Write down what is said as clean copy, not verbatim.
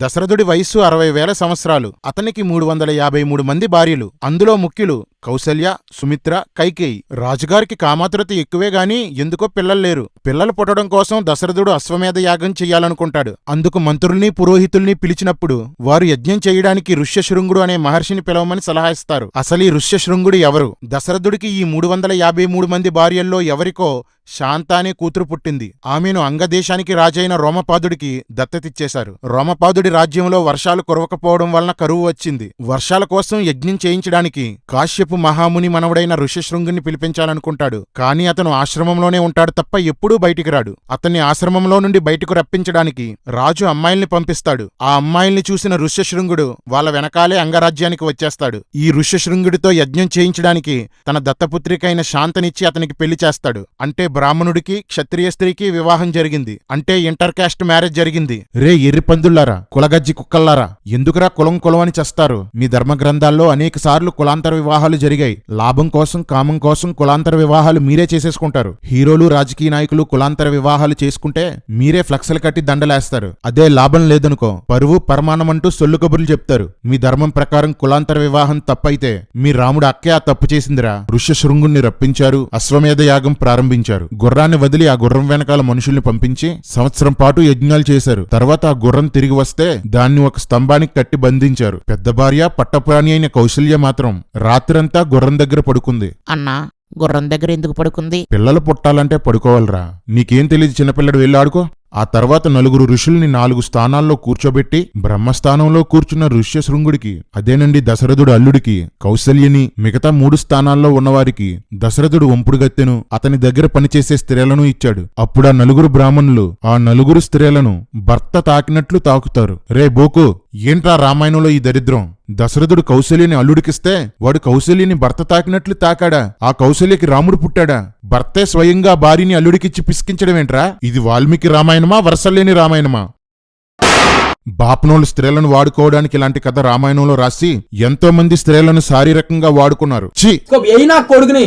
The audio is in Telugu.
దశరథుడి వయస్సు 60,000 సంవత్సరాలు. అతనికి 353 మంది భార్యలు. అందులో ముఖ్యులు కౌసల్య, సుమిత్ర, కైకేయి. రాజుగారికి కామాతురత ఎక్కువే గాని ఎందుకో పిల్లల్లేరు. పిల్లలు పుట్టడం కోసం దశరథుడు అశ్వమేధ యాగం చెయ్యాలనుకుంటాడు. అందుకు మంత్రుల్ని పురోహితుల్ని పిలిచినప్పుడు వారు యజ్ఞం చేయడానికి ఋష్యశృంగుడు అనే మహర్షిని పిలవమని సలహా ఇస్తారు. అసలీ ఋష్యశృంగుడు ఎవరు? దశరథుడికి ఈ 353 మంది భార్యల్లో ఎవరికో శాంత అనే కూతురు పుట్టింది. ఆమెను అంగదేశానికి రాజైన రోమపాదుడికి దత్తతిచ్చేశారు. రోమపాదుడి రాజ్యంలో వర్షాలు కురవకపోవడం వలన కరువు వచ్చింది. వర్షాల కోసం యజ్ఞం చేయించడానికి కాశ్యపు మహాముని మనవడైన ఋష్యశృంగుని పిలిపించాలనుకుంటాడు. కాని అతను ఆశ్రమంలోనే ఉంటాడు తప్ప ఎప్పుడూ బయటికి రాడు. అతన్ని ఆశ్రమంలో నుండి బయటకు రప్పించడానికి రాజు అమ్మాయిల్ని పంపిస్తాడు. ఆ అమ్మాయిల్ని చూసిన ఋష్యశృంగుడు వాళ్ళ వెనకాలే అంగరాజ్యానికి వచ్చేస్తాడు. ఈ ఋష్యశృంగుడితో యజ్ఞం చేయించడానికి తన దత్తపుత్రికైన శాంతనిచ్చి అతనికి పెళ్లి చేస్తాడు. అంటే బ్రాహ్మణుడికి క్షత్రియ స్త్రీకి వివాహం జరిగింది. అంటే ఇంటర్ కాస్ట్ మ్యారేజ్ జరిగింది. రే ఎర్రి పందుల్లారా, కులగజ్జి కుక్కల్లారా, ఎందుకురా కులం అని చేస్తారు? మీ ధర్మ గ్రంథాల్లో అనేక సార్లు కులాంతర వివాహాలు జరిగాయి. లాభం కోసం కామం కోసం కులాంతర వివాహాలు మీరే చేసేసుకుంటారు. హీరోలు రాజకీయ నాయకులు కులాంతర వివాహాలు చేసుకుంటే మీరే ఫ్లెక్స్లు కట్టి దండలేస్తారు. అదే లాభం లేదనుకో పరువు పరమాణమంటూ సొల్లు కబుర్లు చెప్తారు. మీ ధర్మం ప్రకారం కులాంతర వివాహం తప్పైతే మీ రాముడు అక్కే ఆ తప్పు చేసిందిరా. ఋష్యశృంగుణ్ణి రప్పించారు. అశ్వమేధ యాగం ప్రారంభించారు. గుర్రాన్ని వదిలి ఆ గుర్రం వెనకాల మనుషుల్ని పంపించి సంవత్సరం పాటు యజ్ఞాలు చేశారు. తర్వాత ఆ గుర్రం తిరిగి వస్తే దాన్ని ఒక స్తంభానికి కట్టి బంధించారు. పెద్ద భార్య పట్టపురాణి అయిన కౌసల్య మాత్రం రాత్రంతా గుర్రం దగ్గర పడుకుంది. అన్నా, గుర్రం దగ్గర ఎందుకు పడుకుంది? పిల్లలు పుట్టాలంటే పడుకోవాలరా. నీకేం తెలియదు, చిన్నపిల్లడు వెళ్ళి ఆడుకో. ఆ తర్వాత 4 ఋషుల్ని 4 స్థానాల్లో కూర్చోబెట్టి బ్రహ్మస్థానంలో కూర్చున్న ఋష్యశృంగుడికి, అదేనండి దశరథుడు అల్లుడికి కౌసల్యని, మిగతా 3 స్థానాల్లో ఉన్నవారికి దశరథుడు వంపుడుగత్తెను, అతని దగ్గర పనిచేసే స్త్రీలను ఇచ్చాడు. అప్పుడు ఆ 4 బ్రాహ్మణులు ఆ 4 స్త్రీలను భర్త తాకినట్లు తాకుతారు. రే బోకు, ఏంట్రా రామాయణంలో ఈ దరిద్రం? దశరథుడు కౌసల్యని అల్లుడికిస్తే వాడు కౌసల్యని భర్త తాకినట్లు తాకాడా? ఆ కౌసల్యకి రాముడు పుట్టాడా? భర్తే స్వయంగా భార్యని అల్లుడికిచ్చి పిసికించడమేంట్రా? ఇది వాల్మీకి రామాయణమా, వరసలేని రామాయణమా? బాపనోళ్ళు స్త్రీలను వాడుకోవడానికి ఇలాంటి కథ రామాయణంలో రాసి ఎంతో మంది స్త్రీలను శారీరకంగా వాడుకున్నారు. ఛీ! కొడుకుని